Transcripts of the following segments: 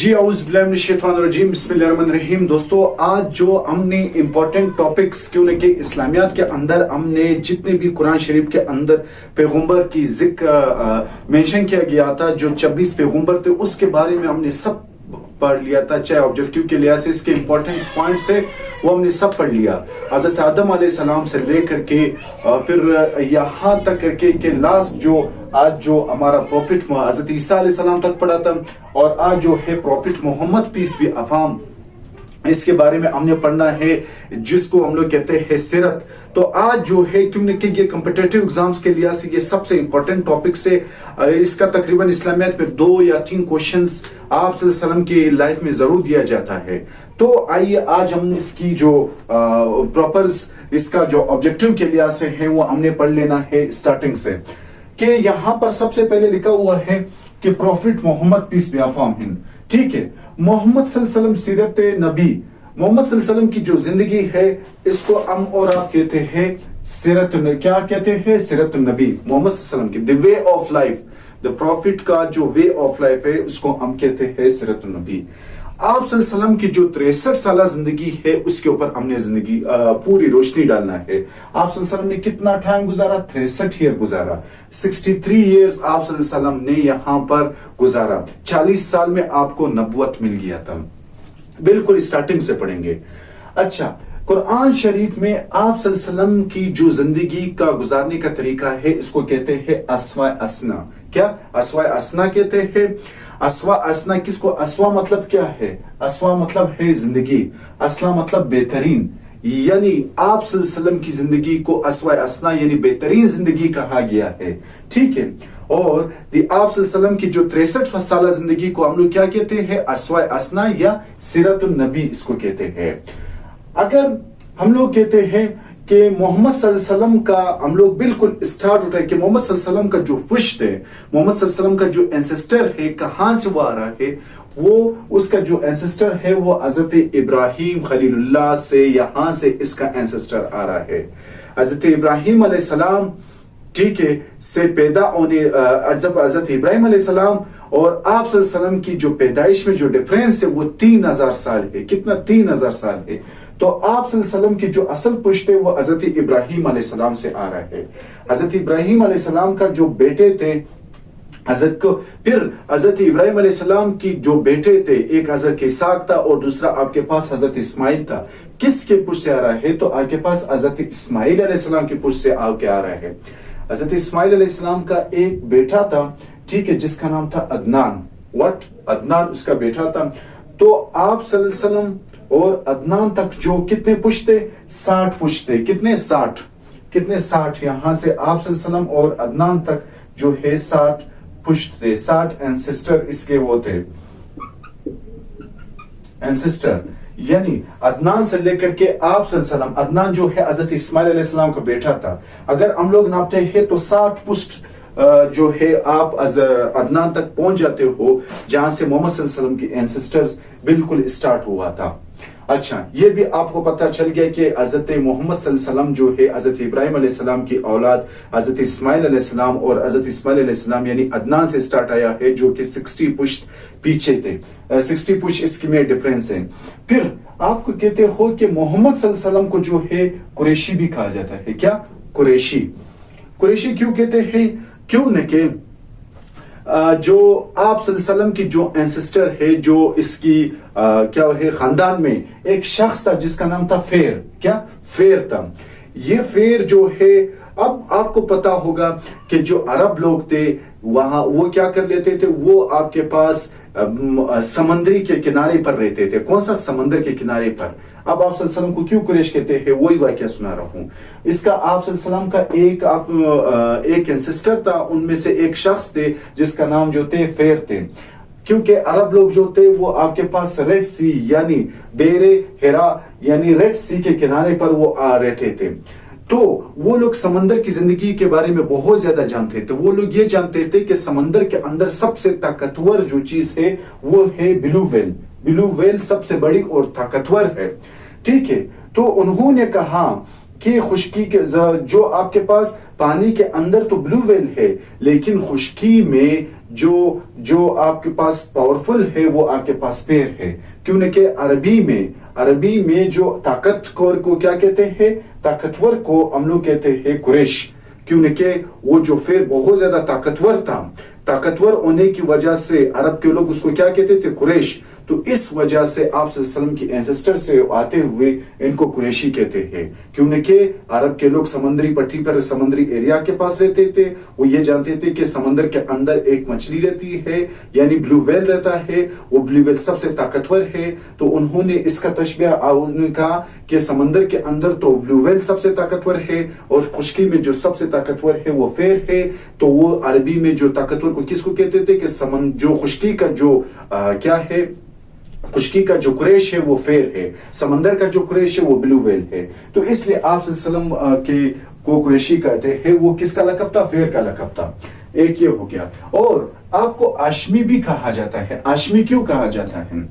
जी औज़ुबिल्लाहिमिनश्शैतानिर्रजीम बिस्मिल्लाहिर्रहमानिर्रहीम। दोस्तों, आज जो हमने इम्पोर्टेंट टॉपिक्स क्योंकि इस्लामियात के अंदर हमने जितने भी कुरान शरीफ के अंदर पैगंबर की जिक्र मेंशन किया गया था, जो 26 पैगंबर थे उसके बारे में हमने सब पढ़ लिया था। चाहे ऑब्जेक्टिव के लिहाज से इसके इंपॉर्टेंट पॉइंट्स है वो हमने सब पढ़ लिया। हजरत आदम अलैहिस्सलाम से लेकर के फिर यहाँ तक करके कि लास्ट जो आज जो हमारा प्रॉफिट हजरत ईसा अलैहिस्सलाम तक पढ़ा था, और आज जो है प्रॉफिट मोहम्मद पीस बी अफाम, इसके बारे में हमने पढ़ना है, जिसको हम लोग कहते हैं सीरत। तो आज जो है क्योंकि ये कॉम्पिटिटिव एग्जाम्स के लिहाज से ये सबसे इंपॉर्टेंट टॉपिक से इसका तकरीबन इस्लामियत में 2 या 3 क्वेश्चंस आप सल्लल्लाहु की लाइफ में जरूर दिया जाता है। तो आइए आज हम इसकी जो प्रॉपर इसका जो ऑब्जेक्टिव के लिहाज से है वो हमने पढ़ लेना है स्टार्टिंग से। कि यहाँ पर सबसे पहले लिखा हुआ है कि prophet Mohammad peace be upon him, ठीक है। मोहम्मद सल्लल्लाहु अलैहि वसल्लम सीरत नबी, मोहम्मद सल्लल्लाहु अलैहि वसल्लम की जो जिंदगी है इसको हम और आप कहते हैं सीरत, क्या कहते हैं? सीरत नबी। मोहम्मद सल्लल्लाहु अलैहि वसल्लम की the way of life, the profit का जो वे ऑफ लाइफ है उसको हम कहते हैं सीरत नबी। आप सल्लल्लाहु अलैहि वसल्लम की जो 63 साल जिंदगी है उसके ऊपर हमने जिंदगी पूरी रोशनी डालना है। आप सल्लल्लाहु अलैहि वसल्लम ने कितना टाइम गुजारा? 63 ईयर गुजारा। 63 इयर्स आप सल्लल्लाहु अलैहि वसल्लम ने यहाँ पर गुजारा। 40 साल में आपको नबुवत मिल गया था। बिल्कुल स्टार्टिंग से पढ़ेंगे। अच्छा, कुरान शरीफ में आप सल्लल्लाहु अलैहि वसल्लम की जो जिंदगी का गुजारने का तरीका है इसको कहते हैं अस्वा असना। क्या अस्वा असना कहते हैं? अस्वा असना किसको? अस्वा मतलब क्या है? अस्वा मतलब है जिंदगी, असला मतलब बेहतरीन, यानी आप सल्लल्लाहु अलैहि वसल्लम की जिंदगी को अस्वा असना यानी बेहतरीन जिंदगी कहा गया है, ठीक है। और आप सल्लल्लाहु अलैहि वसल्लम की जो 63 साल जिंदगी को हम लोग क्या कहते हैं? अस्वा असना या सीरतुन नबी इसको कहते हैं। अगर हम लोग कहते हैं कि मोहम्मद सल्लल्लाहु अलैहि वसल्लम का हम लोग बिल्कुल स्टार्ट उठाए कि मोहम्मद सल्लल्लाहु अलैहि वसल्लम का जो पुश्त है, मोहम्मद सल्लल्लाहु अलैहि वसल्लम का जो एंसेस्टर है, कहां से वो आ रहा है, वो उसका जो एंसेस्टर है वो हजरत इब्राहिम खलीलुल्लाह से, यहां से इसका एंसेस्टर आ रहा है। हजरत इब्राहिम अलैहिस्सलाम, ठीक है, से पैदा होने जब हजरत इब्राहिम अलैहिस्सलाम और आप सल्लल्लाहु अलैहि वसल्लम की जो पैदाइश में जो डिफरेंस है वो 3000 साल है। कितना? 3000 साल है। तो आप सल्लल्लाहु अलैहि वसल्लम की जो असल पुश्त है वो हजरत इब्राहिम अलैहिस्सलाम से आ रहा है। हजरत इब्राहिम अलैहिस्सलाम का जो बेटे थे हजरत को, फिर हजरत इब्राहिम अलैहिस्सलाम की जो बेटे थे, एक हजरत इसाक था और दूसरा आपके पास हजरत इस्माइल था। किसके पुश्त से आ रहा है? तो आपके पास हजरत इस्माइल अलैहिस्सलाम के पुश्त से आके आ रहा है। हजरत इस्माइल अलैहिस्सलाम का एक बेटा था, ठीक है, जिसका नाम था अदनान। व्हाट? अदनान उसका बेटा था। तो आप सल्लल्लाहु अलैहि वसल्लम और अदनान तक जो कितने पुश्त थे? 60 पुश्त थे। कितने? 60। कितने? 60। यहां से आप सल्लल्लाहु अलैहि वसल्लम और अदनान तक जो है 60 पुश्त थे, 60 एंसेस्टर इसके वो थे, एंसेस्टर। यानी अदनान से लेकर के आप सल्लल्लाहु अलैहि वसल्लम, अदनान जो है हजरत इस्माइल अलैहिस्सलाम का बेटा था। अगर हम लोग नापते हैं तो 60 पुश्त जो है आप अदनान तक पहुंच जाते हो, जहां से मोहम्मद सल्लल्लाहु अलैहि वसल्लम की एंसेस्टर्स बिल्कुल स्टार्ट हुआ था। अच्छा, ये भी आपको पता चल गया कि हजरत मोहम्मद सल्लल्लाहु अलैहि वसल्लम जो है हजरत इब्राहिम अलैहिस्सलाम की औलाद हजरत इस्माइल अलैहिस्सलाम, और हजरत इस्माइल अलैहिस्सलाम यानी अदनान से स्टार्ट आया है, जो कि 60 पुश्त पीछे थे। 60 पुश्त इसके में डिफरेंस है। फिर आपको कहते हो कि मोहम्मद सल्लल्लाहु अलैहि वसल्लम को जो है कुरैशी भी कहा जाता है। क्या? कुरैशी। कुरैशी क्यों कहते हैं? क्यों न के जो आप सल्लल्लाहु अलैहि वसल्लम की जो एंसेस्टर है, जो इसकी क्या है, खानदान में एक शख्स था जिसका नाम था फेर। क्या? फेर था। ये फेर जो है, अब आपको पता होगा कि जो अरब लोग थे वहां वो क्या कर लेते थे, वो आपके पास समंदरी के किनारे पर रहते थे। कौन सा? समंदर के किनारे पर। अब आप सल्लल्लाहु अलैहि वसल्लम को क्यों कुरैश कहते हैं, वही वाकया सुना रहा हूं। इसका आप सल्लल्लाहु अलैहि वसल्लम का एक एंसेस्टर था, उनमें से एक शख्स थे जिसका नाम जो थे फेर थे। क्योंकि अरब लोग जो थे वो आपके पास रेड सी यानी बेरे हिरा यानी रेड सी के किनारे पर वो रहते थे। तो वो लोग समंदर की जिंदगी के बारे में बहुत ज्यादा जानते थे। वो लोग ये जानते थे कि समंदर के अंदर सबसे ताकतवर जो चीज है वो है ब्लू व्हेल। ब्लू व्हेल सबसे बड़ी और ताकतवर है, ठीक है। तो उन्होंने कहा कि खुश्की के जो आपके पास पानी के अंदर तो ब्लू व्हेल है, लेकिन खुश्की में जो आपके पास पावरफुल है वो आपके पास पैर है। क्यों न कि अरबी में जो ताकतवर को क्या कहते हैं, ताकतवर को हम लोग कहते हैं कुरैश। क्यों न कि वो जो फिर बहुत ज्यादा ताकतवर होने की वजह से अरब के लोग उसको क्या कहते थे, कुरैश। तो इस वजह से आप सल्लल्लाहु अलैहि वसल्लम की एंसेस्टर से आते हुए इनको कुरैशी कहते हैं। क्यों न कि अरब के लोग समुद्री पट्टी पर, समुद्री एरिया के पास रहते थे। वो ये जानते थे कि समंदर के अंदर एक मछली रहती है, यानी ब्लू व्हेल रहता है, वो ब्लू व्हेल सबसे ताकतवर है। तो उन्होंने इसका तशबीह उन्होंने कहा कि समंदर के अंदर तो ब्लू व्हेल सबसे ताकतवर है और खुश्की में जो सबसे ताकतवर है वो फेर है। तो वो अरबी में जो ताकतवर को किसको कहते थे कि जो खुश्की का जो क्या है, खुश्की का जो कुरैश है वो फेर है, समंदर का जो कुरैश है वो ब्लू व्हेल है। तो इसलिए आप सल्लल्लाहु अलैहि वसल्लम के को कुरैशी कहते हैं। वो किसका लक़ब था, फेर का लक़ब था। एक ये हो गया। और आपको आशमी भी कहा जाता है। आशमी क्यों कहा जाता है?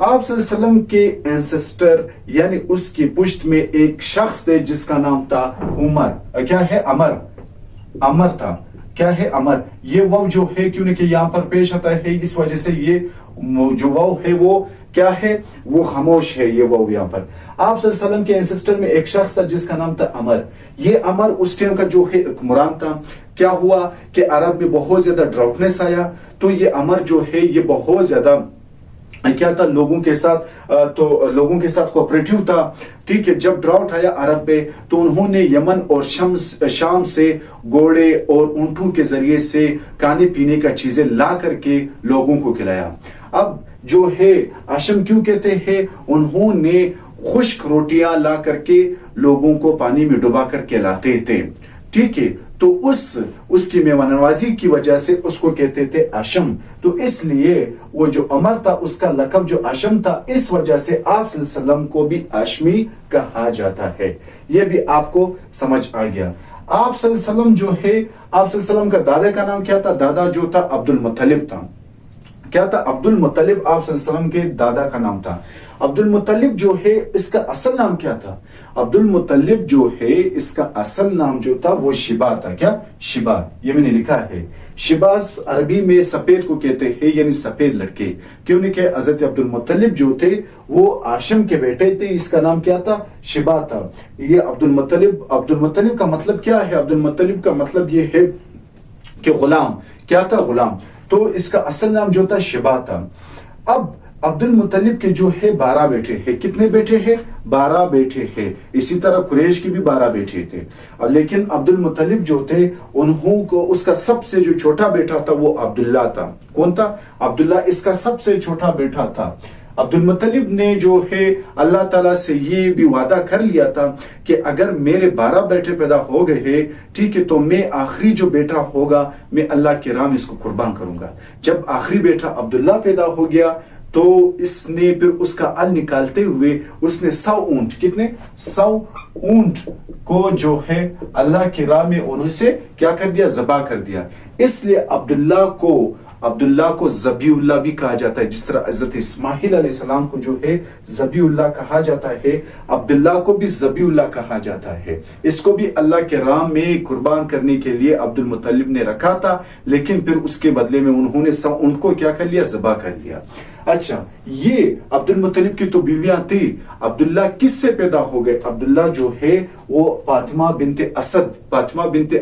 आप सल्लल्लाहु अलैहि वसल्लम के एंसेस्टर यानी उसकी पुश्त में एक शख्स थे जिसका नाम था उमर। क्या है? अमर था। क्या है? अमर। ये वाव जो है क्यों कि यहाँ पर पेश आता है, इस वजह से ये जो वाव है वो क्या है, वो खामोश है। ये वाव यहाँ पर आप सल्लल्लाहु अलैहि वसल्लम के एंसेस्टर में एक शख्स था जिसका नाम था अमर। ये अमर उस टाइम का जो है हुक्मरान था। क्या हुआ कि अरब में बहुत ज्यादा ड्राउटनेस आया। तो ये अमर जो है ये बहुत ज्यादा क्या था, लोगों के साथ कोऑपरेटिव था। ठीक है। जब ड्राउट आया अरब पे तो उन्होंने यमन और शाम से घोड़े और ऊंटों के जरिए से खाने पीने का चीजें ला करके लोगों को खिलाया। अब जो है आशम क्यों कहते हैं, उन्होंने खुश्क रोटियां ला करके लोगों को पानी में डुबा करके लाते थे। ठीक है। तो उसकी मेहमानवाजी की वजह से उसको कहते थे आशम। तो इसलिए वो जो अमर था उसका लक़ब जो आशम था, इस वजह से आप सल्लल्लाहु अलैहि वसल्लम को भी आशमी कहा जाता है। ये भी आपको समझ आ गया। आप सल्लल्लाहु अलैहि वसल्लम जो है, आप सल्लल्लाहु अलैहि वसल्लम का दादा का नाम क्या था? दादा जो था अब्दुल मुत्तलिब था। क्या था? अब्दुल मुत्तलिब आप सल्लल्लाहु अलैहि वसल्लम के दादा का नाम था। अब्दुल मुत्तलिब जो है इसका असल नाम क्या था? अब्दुल मुत्तलिब जो है इसका असल नाम जो था वो शिबा था। क्या? शिबा। ये मैंने लिखा है। शिबाज अरबी में सफेद को कहते हैं, यानी सफेद लड़के। क्यों नहीं कि हजरत अब्दुल मुत्तलिब जो थे वो आशम के बेटे थे। इसका नाम क्या था? शिबा था। ये अब्दुल मुत्तलिब का मतलब क्या है? अब्दुल मुत्तलिब का मतलब ये है कि गुलाम। क्या था? गुलाम। तो इसका असल नाम जो था शिबा था। अब अब्दुल मुत्तलिब के जो है 12 बेटे हैं। कितने बेटे हैं? 12 बेटे हैं। इसी तरह कुरैश की भी 12 बेटे थे। लेकिन अब्दुल मुत्तलिब जो थे उनको उसका सबसे जो छोटा बेटा था वो अब्दुल्ला था। कौन था? अब्दुल्ला इसका सबसे छोटा बेटा था। अब्दुल मुत्तलिब ने जो है अल्लाह ताला से ये भी वादा कर लिया था कि अगर मेरे 12 बेटे पैदा हो गए हैं, ठीक है, तो मैं आखिरी जो बेटा होगा मैं अल्लाह के राह में इसको कुर्बान करूंगा। जब आखिरी बेटा अब्दुल्ला पैदा हो गया तो इसने फिर उसका अल निकालते हुए उसने 100 ऊंट, कितने? 100 ऊंट को जो है अल्लाह की राह में उन्होंने क्या कर दिया? ज़बा कर दिया। इसलिए अब्दुल्ला को ज़बीउल्ला भी कहा जाता है। जिस तरह हज़रत इस्माइल अलैहिस्सलाम को जो है ज़बीउल्ला कहा जाता है, अब्दुल्ला को भी ज़बीउल्ला कहा जाता है। इसको भी अल्लाह के राह में कुर्बान करने के लिए अब्दुल मुत्तलिब ने रखा था, लेकिन फिर उसके बदले में उन्होंने उनको क्या कर लिया? ज़बा कर लिया। अच्छा, ये अब्दुल मुत्तलिब की तो बीवियां थी। अब्दुल्ला किससे पैदा हो गए? अब्दुल्ला जो है वो फातिमा बिनते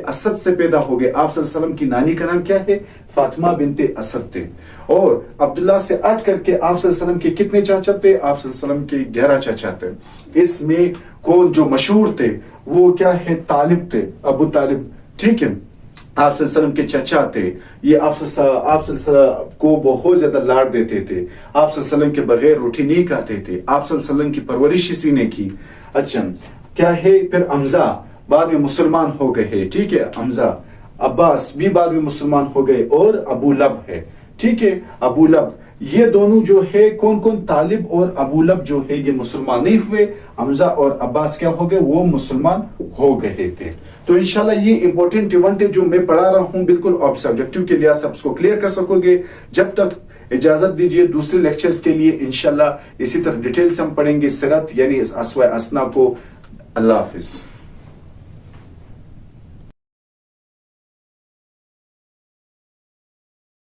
असद से पैदा हो गए। आप सल्लल्लाहु अलैहि वसल्लम की नानी का नाम क्या है? फातिमा बिनते असद थे। और अब्दुल्ला से हट करके आप सल्लल्लाहु अलैहि वसल्लम के कितने चाचा थे? आप सल्लल्लाहु अलैहि वसल्लम के 11 चाचा थे। इसमें कौन जो मशहूर थे वो क्या है? तालिब थे, अबू तालिब। ठीक है। आप सल्लल्लाहु अलैहि वसल्लम के चचा थे। ये आप सल्लल्लाहु अलैहि वसल्लम को बहुत ज्यादा लाड देते थे। आप सल्लल्लाहु अलैहि वसल्लम के बगैर रोटी नहीं खाते थे। आप सल्लल्लाहु अलैहि वसल्लम की परवरिश इसी ने की। अच्छा, क्या है? फिर हमजा बाद में मुसलमान हो गए। ठीक है। हमजा, अब्बास भी बाद में मुसलमान हो गए। और अबू लब है। ठीक है। अबू लब, ये दोनों जो है कौन कौन? तालिब और अबू लब जो है ये मुसलमान नहीं हुए। हमजा और अब्बास क्या हो गए? वो मुसलमान हो गए थे। तो इंशाल्लाह ये इंपॉर्टेंट इवेंट है जो मैं पढ़ा रहा हूं, बिल्कुल ऑब्जेक्टिव के लिए सब उसको क्लियर कर सकोगे। जब तक इजाजत दीजिए दूसरे लेक्चर्स के लिए इंशाल्लाह इसी तरह डिटेल से हम पढ़ेंगे सिरत यानी अस्वा असना को। अल्लाह हाफिज।